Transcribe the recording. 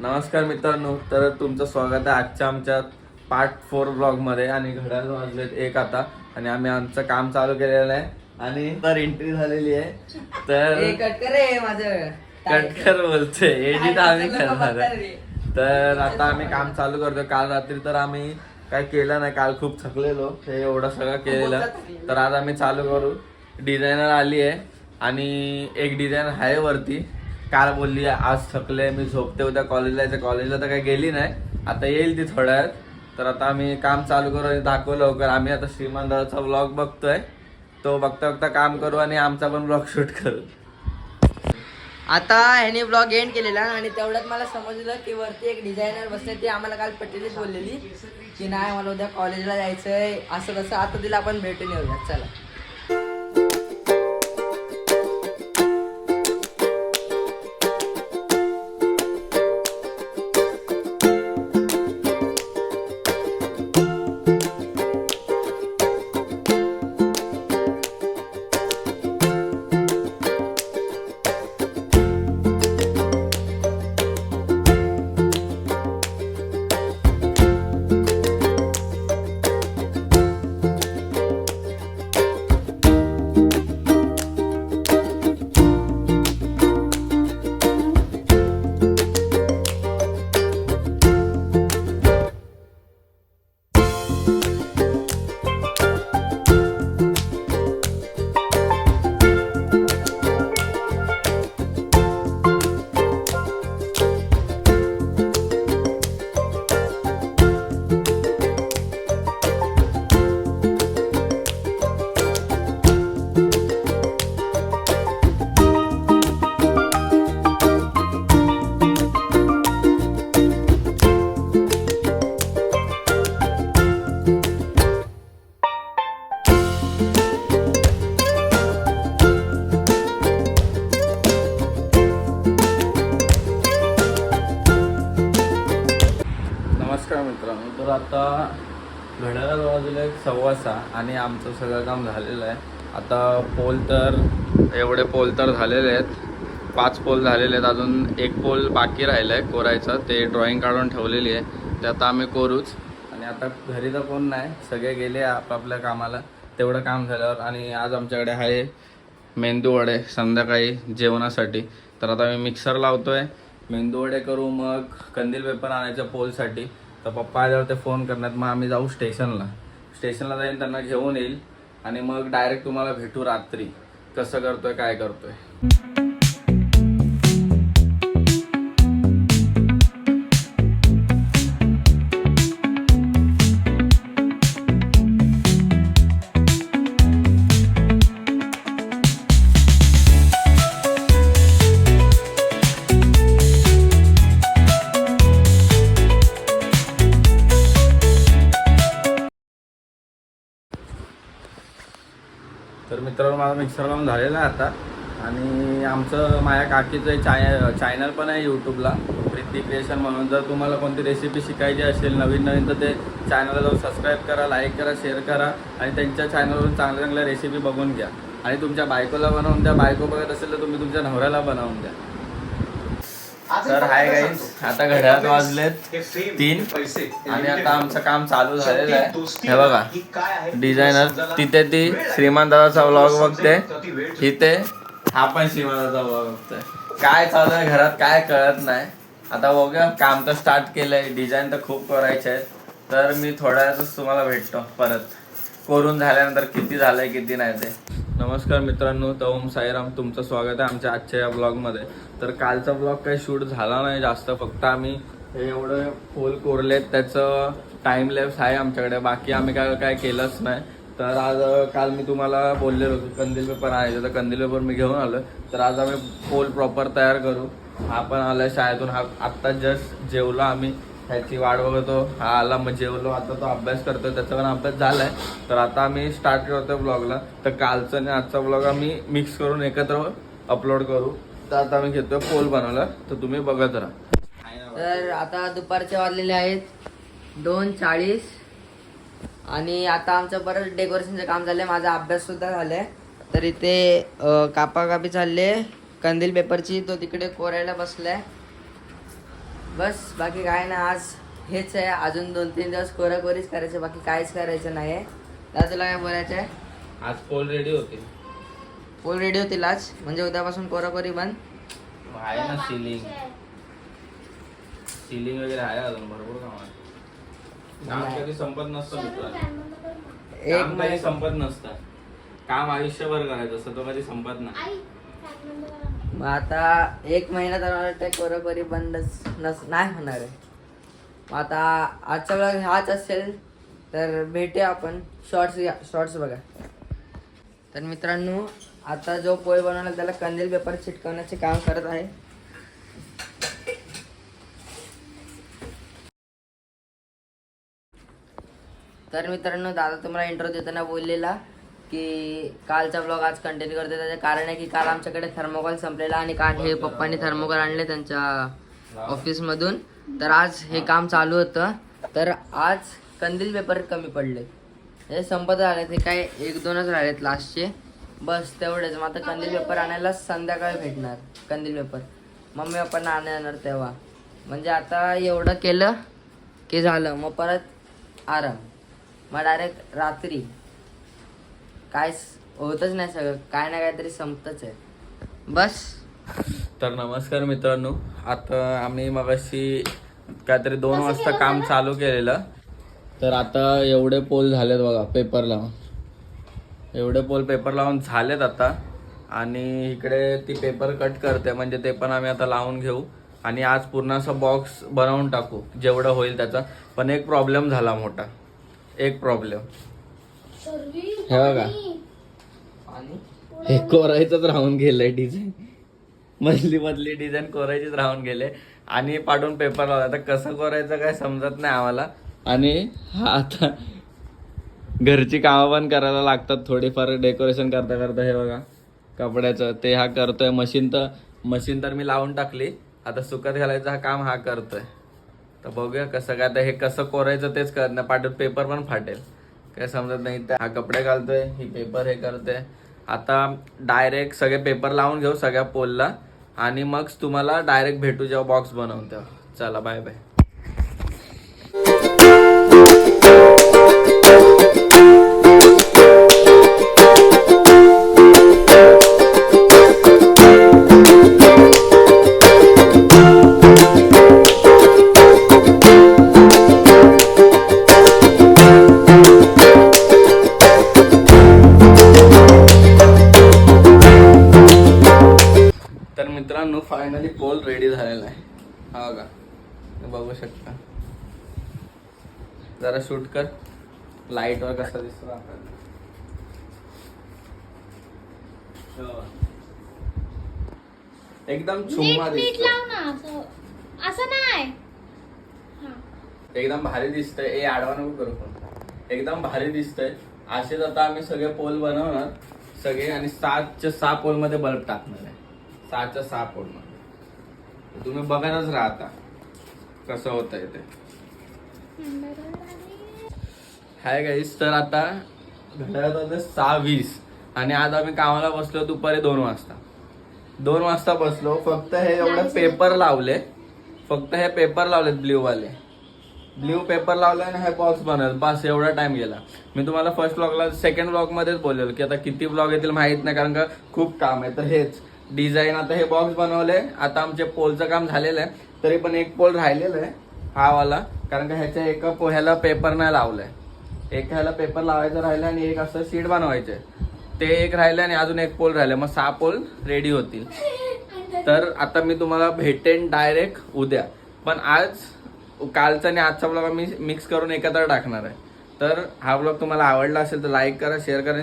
नमस्कार मित्रांनो, तर तुमचं स्वागत आहे आजच्या आमच्या पार्ट 4 ब्लॉगमध्ये. आणि घड्याळ वाजलेत 1 आता आणि आम्ही आमचं काम चालू केलेलं आहे आणि तर एंट्री झालेली आहे. तर कटकर बोलते एडिट आम्ही करणार आहे. तर आता आम्ही काम चालू करतो. काल रात्री तर आम्ही काय केलं नाही, काल खूप थकलेलो, हे एवढं सगळं केलेलं. तर आज आम्ही चालू करू. डिझायनर आली आहे आणि एक डिझायनर आहे वरती. काल बोलली आज थकले मी झोपते, उद्या कॉलेजला यायचं. कॉलेजला तर काही गेली नाही, आता येईल ती थोड्या वेळात. तर आता आम्ही काम चालू करू आणि दाखवू लवकर. आम्ही आता श्रीमंताचा ब्लॉग बघतोय, तो बघता बघता काम करू आणि आमचा पण ब्लॉग शूट करू. आता ह्याने ब्लॉग एंड केलेला आणि तेवढ्यात मला समजलं की वरती एक डिझायनर बसले. ती आम्हाला काल पटेलीच बोललेली की नाही मला उद्या कॉलेजला जायचंय असं तसं. आता तिला आपण भेटून येऊया, चला. नमस्कार मित्रांनो, तर आता घड्याळ वाजले 6:15 आणि आमचं सगळं काम झालेलं आहे. आता पोल तर एवढे पोल तर झालेले आहेत, 5 पोल झालेले आहेत. अजून एक पोल बाकी राहिलं आहे कोरायचं, ते ड्रॉइंग काढून ठेवलेली आहे, ते आता आम्ही करूच. आणि आता घरी तर कोण नाही, सगळे गेले आपापल्या कामाला. तेवढं काम झाल्यावर आणि आज आमच्याकडे आहे मेंदू वडे संध्याकाळी जेवणासाठी. तर आता मी मिक्सर लावतोय, मेंदू वडे करू, मग कंदील पेपर आणायचं पोलसाठी. तर पप्पा आल्यावर ते फोन करण्यात, मग आम्ही जाऊ स्टेशनला जाईन, त्यांना घेऊन येईल आणि मग डायरेक्ट तुम्हाला भेटू रात्री कसं करतोय काय करतोय. तर मित्रांनो, माझा मिक्सर लावून झालेला आहे आता. आणि आमचं माझ्या काकीचं एक चॅनल पण आहे यूट्यूबला, प्रीती क्रिएशन म्हणून. जर तुम्हाला कोणती रेसिपी शिकायची असेल नवीन तर ते चॅनलला जाऊन सबस्क्राईब करा, लाईक करा, शेअर करा आणि त्यांच्या चॅनलवरून चांगल्या चांगल्या रेसिपी बघून घ्या. आणि तुमच्या बायकोला बनवून द्या, बायको बघत असेल तर तुम्ही तुमच्या नवऱ्याला बनवून द्या. तर हाय गाईज, आता घड्याळ वाजलेत 3 आणि आता आमचं काम चालू झालेलं आहे. हे बघा, डिझायनर तिथे ती श्रीमंताचा व्लॉग बघते, इथे हा पण श्रीमंताचा व्लॉग बघतोय. काय चालू आहे घरात काय कळत नाही. आता बघूया, काम तर स्टार्ट केलंय, डिझाईन तर खूप करायचे आहेत. तर मी थोड्या वेळातच तुम्हाला भेटतो परत, करून झाल्यानंतर किती झालंय किती नाही ते. नमस्कार मित्रांनो, तर ओम साईराम, तुमचं स्वागत आहे आमच्या आजच्या या ब्लॉगमध्ये. तर कालचा ब्लॉग काही शूट झाला नाही जास्त, फक्त आम्ही हे एवढे पोल कोरलेत त्याचं टाईम लॅप्स आहे आमच्याकडे, बाकी आम्ही काय केलंच नाही. तर आज काल मी तुम्हाला बोललेलो की कंदील पेपर आणायचं, तर कंदील पेपर मी घेऊन आलो. तर आज आम्ही पोल प्रॉपर तयार करू. हा पण आला शाळेतून, हा आत्ता जस्ट जेवलो आम्ही, ह्याची वाट बघतो. हा आला मग जेवलो, आता तो अभ्यास करतो, त्याचा पण अभ्यास झालाय. तर आता आम्ही स्टार्ट करतो ब्लॉगला. तर कालचा आणि आजचा ब्लॉग आम्ही मिक्स करून एकत्र अपलोड करू. तर आता आम्ही घेतोय पोल बनवला, तर तुम्ही बघत राहा. तर आता दुपारचे वाजलेले आहेत 2:40 आणि आता आमचं बरंच डेकोरेशनचं काम झालंय, माझा अभ्यास सुद्धा झालाय. तर इथे कापाकापी चालले कंदील पेपरची, तो तिकडे कोरायला बसलाय. बस बाकी काय ना, आज हेच आहे. अजून 2-3 दिवस कोराकोरीच करायचं, बाकी काहीच करायचं नाही आहे. दादा तुला काय बोलायचं आहे? आज पोल रेडी होते. पोल रेडी होतील आज, म्हणजे उद्यापासून कोराकोरी बंद. आहे ना सिलिंग वगैरे आहे, अजून भरपूर काम आहे. काम कधी संपत नसतं मित्रांनो. एक काम कधी संपत नसतं. काम आयुष्यभर करायचं असतं, तो कधी संपत नाही. मग आता 1 महिना तर मला वाटतं कोराकोरी बंदच नाही होणार आहे. मग आता आजचा ब्लॉग हाच असेल, तर भेटूया आपण. शॉर्ट्स बघा. तर मित्रांनो, आता जो पोल बनवला त्याला कंदील पेपर चिटकवण्याचे काम करत आहे. तर मित्रांनो, दादा तुम्हाला इंट्रो देताना बोललेला की कालचा ब्लॉग आज कंटिन्यू करते. त्याचं कारण आहे की काल आमच्याकडे थर्मोकॉल संपलेला आणि काल हे पप्पांनी थर्मोकॉल आणले त्यांच्या ऑफिसमधून. तर आज हे काम चालू होतं. तर आज कंदील पेपर कमी पडले, हे संपत आले. ते काय 1-2च राहिलेत लास्टचे, बस तेवढेच. मग आता कंदील पेपर आणायला संध्याकाळी भेटणार. कंदील पेपर मम्मी पप्पांना आणायला येणार तेव्हा. म्हणजे आता एवढं केलं की झालं, मग परत आराम. मग डायरेक्ट रात्री काय होतच नाही, सगळं काय ना काहीतरी संपतच आहे बस. तर नमस्कार मित्रांनो, आता आम्ही मगाशी काहीतरी 2 वाजता काम चालू केलेलं. तर आता एवढे पोल झालेत बघा पेपर लावून. एवढे पोल पेपर लावून झालेत आता. आणि इकडे ती पेपर कट करते, म्हणजे ते पण आम्ही आता लावून घेऊ. आणि आज पूर्ण असं बॉक्स बनवून टाकू जेवढं होईल त्याचा. पण एक प्रॉब्लेम झाला मोठा, एक प्रॉब्लेम. हे बघा, आणि हे कोरायचंच राहून गेलंय डिझाईन. मधली डिझाईन कोरायचीच राहून गेले आणि पाडून पेपर लावला. आता कसं कोरायचं काय समजत नाही आम्हाला. आणि हा आता घरची कामं पण करायला लागतात थोडीफार डेकोरेशन करता करता. हे बघा कपड्याचं ते हा करतोय. मशीन तर मी लावून टाकली, आता सुकत घालायचं हा काम हा करतोय. तर बघूया कसं काय. आता हे कसं कोरायचं तेच कळत नाही, पाडून पेपर पण फाटेल, काय समजत नाही. हा कपडे घालतोय, ही पेपर हे करते. आता डायरेक्ट सगळे पेपर लावून घेऊ सगळ्या पोलला आणि मग तुम्हाला डायरेक्ट भेटू जेव्हा बॉक्स बनवून तेव्हा. चला बाय बाय. तर मित्रांनो, फायनली पोल रेडी झालेला आहे. हा बघा, बघू शकता. जरा शूट कर, लाईट वर कसा दिसतो आपल्याला. एकदम छुम्मा दिसतो, असं नाही. एकदम भारी दिसतंय. ए आडवा नको करू पण, एकदम भारी दिसतंय. असेच आता आम्ही सगळे पोल बनवणार सगळे आणि 7च्या 6 पोल मध्ये बल्ब टाकणार आहे. 6च्या 6 पोल मध्ये तुम्ही बघतच राहता कसं होत आहे ते. हाय गाईस, तर आता घड्याळात होते 6:20 आणि आज आम्ही कामाला बसलो दुपारी 2 वाजता. 2 वाजता बसलो. फक्त हे एवढे पेपर लावले, फक्त हे पेपर लावलेत ब्ल्यू पेपर लावलाय आणि हे बॉक्स बनवलं, बस एवढा टाइम गेला. मी तुम्हाला फर्स्ट ब्लॉगला सेकंड ब्लॉग मध्येच बोललेलो की आता किती ब्लॉग येतील माहित नाही, कारण का खूप काम आहे. तर हेच डिझाईन, आता हे बॉक्स बनवले. आता आमचे पोलचं काम झालेलं आहे, तरी पण एक पोल राहिलेलं आहे हा वाला, कारण का ह्याच्या एका पोह्याला पेपर नाही लावलाय. एक ह्याला पेपर लावायचं राहिलं आणि एक असं शीट बनवायचे, ते एक राहिलं आणि अजून एक पोल राहिलं. मग 6 पोल रेडी होतील. तर आता मी तुम्हाला भेटेन डायरेक्ट उद्या. पण आज कालचा आणि आजचा ब्लॉग आम्ही मिक्स करून एकत्र टाकणार आहे. तर हा ब्लॉग तुम्हाला आवडला असेल तर लाईक करा, शेअर करा.